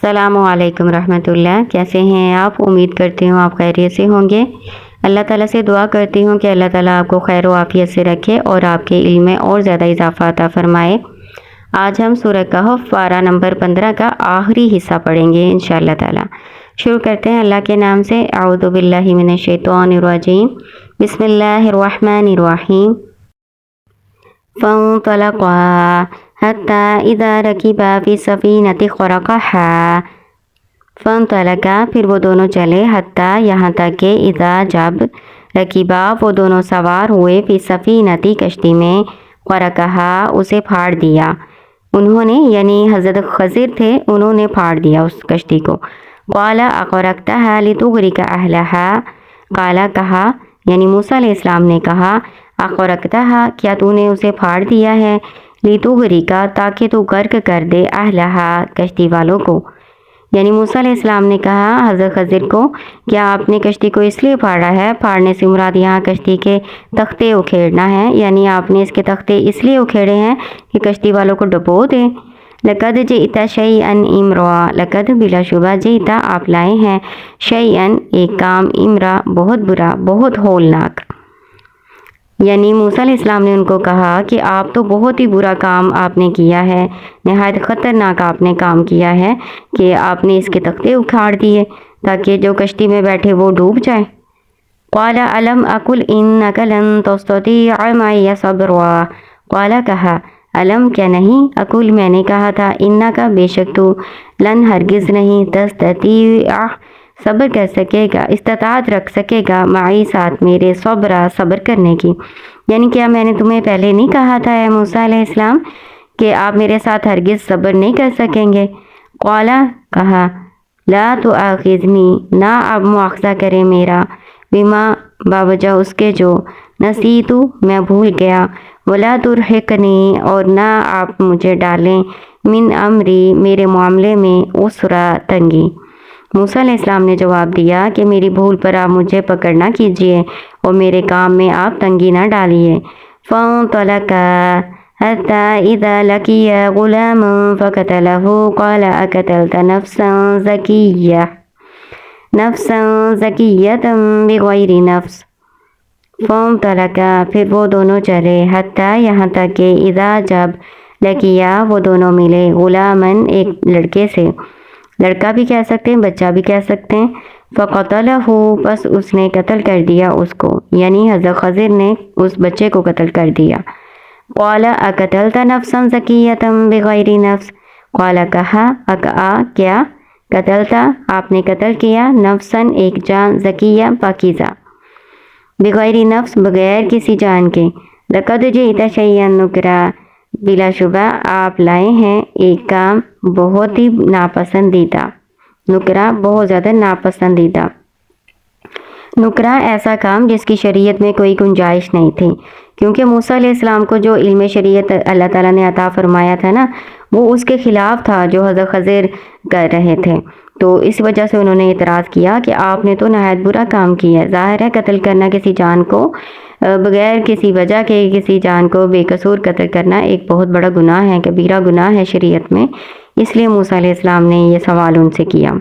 السلام علیکم رحمۃ اللہ، کیسے ہیں آپ؟ امید کرتی ہوں آپ خیریت سے ہوں گے۔ اللہ تعالیٰ سے دعا کرتی ہوں کہ اللہ تعالیٰ آپ کو خیر و عافیت سے رکھے اور آپ کے علم میں اور زیادہ اضافہ عطا فرمائے۔ آج ہم سورہ کہف پارہ نمبر 15 کا آخری حصہ پڑھیں گے انشاءاللہ تعالیٰ۔ شروع کرتے ہیں اللہ کے نام سے۔ اعوذ باللہ من الشیطان الرجیم، بسم اللہ الرحمن الرحیم۔ فانطلقا حتی اذا رکبا فی السفینۃ خرقها، فانطلقا پھر وہ دونوں چلے، حتی یہاں تک کہ اذا جب، رکبا وہ دونوں سوار ہوئے، فی السفینۃ کشتی میں، خرقها اسے پھاڑ دیا انہوں نے، یعنی حضرت خضر تھے، انہوں نے پھاڑ دیا اس کشتی کو۔ قال اغرقتها لتغرق اهلها، قال کہا، یعنی موسیٰ علیہ السلام نے کہا، اغرقتها کیا تو نے اسے پھاڑ دیا ہے، لتغرق تاکہ تو غرق کر دے، اهلها کشتی والوں کو۔ یعنی موسیٰ علیہ السلام نے کہا حضرت خضر کو، کیا آپ نے کشتی کو اس لیے پھاڑا ہے؟ پھاڑنے سے مراد یہاں کشتی کے تختے اکھیڑنا ہے، یعنی آپ نے اس کے تختے اس لیے اکھیڑے ہیں کہ کشتی والوں کو ڈبو دیں۔ لقد جئت شیئا امرا، لقد بلا شبہ، جئت آپ لائے ہیں، شیئا ایک کام، امرا بہت برا، بہت ہولناک۔ یعنی موسیٰ علیہ السلام نے ان کو کہا کہ آپ تو بہت ہی برا کام آپ نے کیا ہے، نہایت خطرناک آپ نے کام کیا ہے کہ آپ نے اس کے تختے اکھاڑ دیے تاکہ جو کشتی میں بیٹھے وہ ڈوب جائے۔ قال الم اقل انک لن تستطیع معی صبرا، قال کہا، علم کیا نہیں، اقول میں نے کہا تھا، انکا بے شک تو، لن ہرگز نہیں، تستطیع صبر کر سکے گا، استطاعت رکھ سکے گا، معی ساتھ میرے، صبرا صبر کرنے کی۔ یعنی کیا میں نے تمہیں پہلے نہیں کہا تھا اے موسیٰ علیہ السلام کہ آپ میرے ساتھ ہرگز صبر نہیں کر سکیں گے؟ قال کہا، لا تؤاخذنی نہ اب مواخذہ کرے میرا، بما باوجہ اس کے جو، نسیتو میں بھول گیا، ولا ترہقنی اور نہ آپ مجھے ڈالیں، من امری میرے معاملے میں، عسرا تنگی۔ موسیٰ علیہ السلام نے جواب دیا کہ میری بھول پر آپ مجھے پکڑ نہ کیجیے اور میرے کام میں آپ تنگی نہ ڈالیے۔ فانطلقا حتی اذا لقی غلاما فقتلہ، قال اقتلت نفسا زکیۃ بغیر نفس، فانطلقا پھر وہ دونوں چلے، حتی یہاں تک کہ اذا جب، لقیا وہ دونوں ملے، غلامن ایک لڑکے سے، لڑکا بھی کہہ سکتے ہیں، بچہ بھی کہہ سکتے ہیں، فقتلہ پس اس نے قتل کر دیا اس کو، یعنی حضرت خضر نے اس بچے کو قتل کر دیا۔ قال اقتلت نفسا زکیۃ بغیر نفس، قال کہا، کیا، قتلت آپ نے قتل کیا، نفسا ایک جان، زکیہ پاکیزہ، بغیر نفس بغیر کسی جان کے، لقد جئت شیئا نکرا بلا شبہ آپ لائے ہیں ایک کام بہت ہی ناپسندیدہ، نکرا بہت زیادہ ناپسندیدہ، نکرا ایسا کام جس کی شریعت میں کوئی گنجائش نہیں تھی، کیونکہ موسیٰ علیہ السلام کو جو علم شریعت اللہ تعالیٰ نے عطا فرمایا تھا نا، وہ اس کے خلاف تھا جو حضرت خضر کر رہے تھے، تو اس وجہ سے انہوں نے اعتراض کیا کہ آپ نے تو نہایت برا کام کیا ہے۔ ظاہر ہے قتل کرنا کسی جان کو بغیر کسی وجہ کے، کسی جان کو بے قصور قتل کرنا ایک بہت بڑا گناہ ہے، کبیرہ گناہ ہے شریعت میں، اس لیے موسیٰ علیہ السلام نے یہ سوال ان سے کیا۔